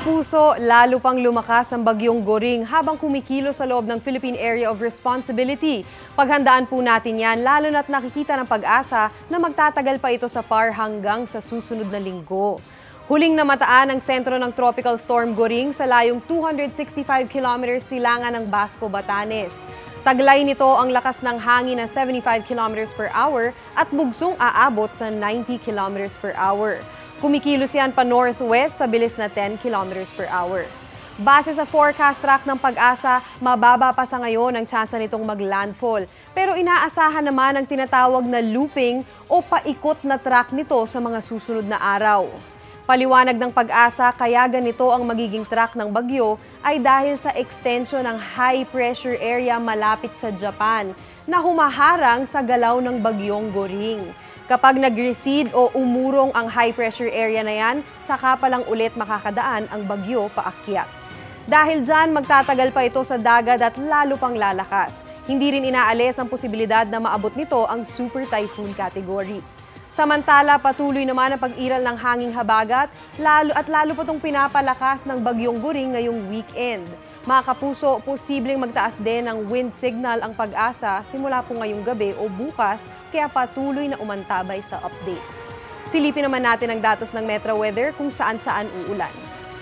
kapuso, lalo pang lumakas ang bagyong Goring habang kumikilo sa loob ng Philippine Area of Responsibility. Paghandaan po natin yan, lalo na't nakikita ng pag-asa na magtatagal pa ito sa PAR hanggang sa susunod na linggo. Huling namataan ang sentro ng Tropical Storm Goring sa layong 265 kilometers silangan ng Basco, Batanes. Taglay nito ang lakas ng hangin na 75 kilometers per hour at bugsong aabot sa 90 kilometers per hour. Kumikilos yan pa northwest sa bilis na 10 kilometers per hour. Base sa forecast track ng pag-asa, mababa pa sa ngayon ang tsansa nitong maglandfall. Pero inaasahan naman ang tinatawag na looping o paikot na track nito sa mga susunod na araw. Paliwanag ng pag-asa, kaya ganito ang magiging track ng bagyo ay dahil sa extension ng high pressure area malapit sa Japan na humaharang sa galaw ng bagyong Goring. Kapag nag-recede o umurong ang high pressure area na yan, saka pa lang ulit makakadaan ang bagyo paakyat. Dahil dyan, magtatagal pa ito sa dagat at lalo pang lalakas. Hindi rin inaalis ang posibilidad na maabot nito ang super typhoon category. Samantala, patuloy naman ang pag-iral ng hanging habagat, lalo pa itong pinapalakas ng bagyong Goring ngayong weekend. Mga kapuso, posibleng magtaas din ng wind signal ang pag-asa simula po ngayong gabi o bukas, kaya patuloy na umantabay sa updates. Silipin naman natin ang datos ng Metro Weather kung saan-saan uulan.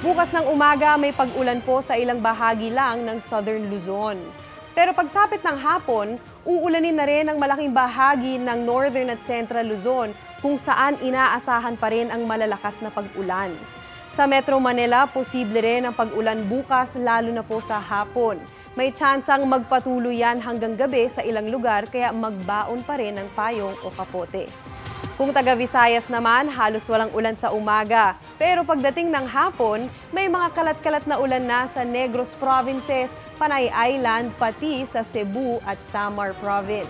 Bukas ng umaga, may pag-ulan po sa ilang bahagi lang ng Southern Luzon. Pero pagsapit ng hapon, uulanin na rin ang malaking bahagi ng Northern at Central Luzon kung saan inaasahan pa rin ang malalakas na pag-ulan. Sa Metro Manila, posible rin ang pag-ulan bukas lalo na po sa hapon. May tsansang magpatuloy yan hanggang gabi sa ilang lugar kaya magbaon pa rin ng payong o kapote. Kung taga Visayas naman, halos walang ulan sa umaga. Pero pagdating ng hapon, may mga kalat-kalat na ulan na sa Negros Provinces, Panay Island, pati sa Cebu at Samar Province.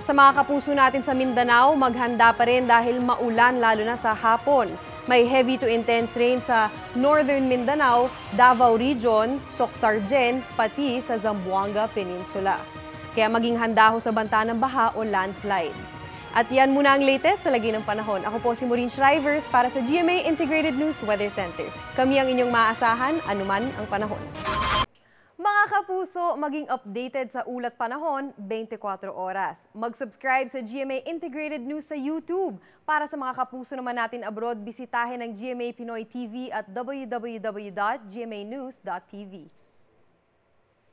Sa mga kapuso natin sa Mindanao, maghanda pa rin dahil maulan lalo na sa hapon. May heavy to intense rain sa Northern Mindanao, Davao Region, Soc-Sargen, pati sa Zamboanga Peninsula. Kaya maging handa ho sa banta ng baha o landslide. At yan muna ang latest sa lagi ng panahon. Ako po si Maureen Shrivers para sa GMA Integrated News Weather Center. Kami ang inyong maaasahan, anuman ang panahon. Mga kapuso, maging updated sa ulat panahon 24 oras. Mag-subscribe sa GMA Integrated News sa YouTube. Para sa mga kapuso naman natin abroad, bisitahin ang GMA Pinoy TV at www.gmanews.tv.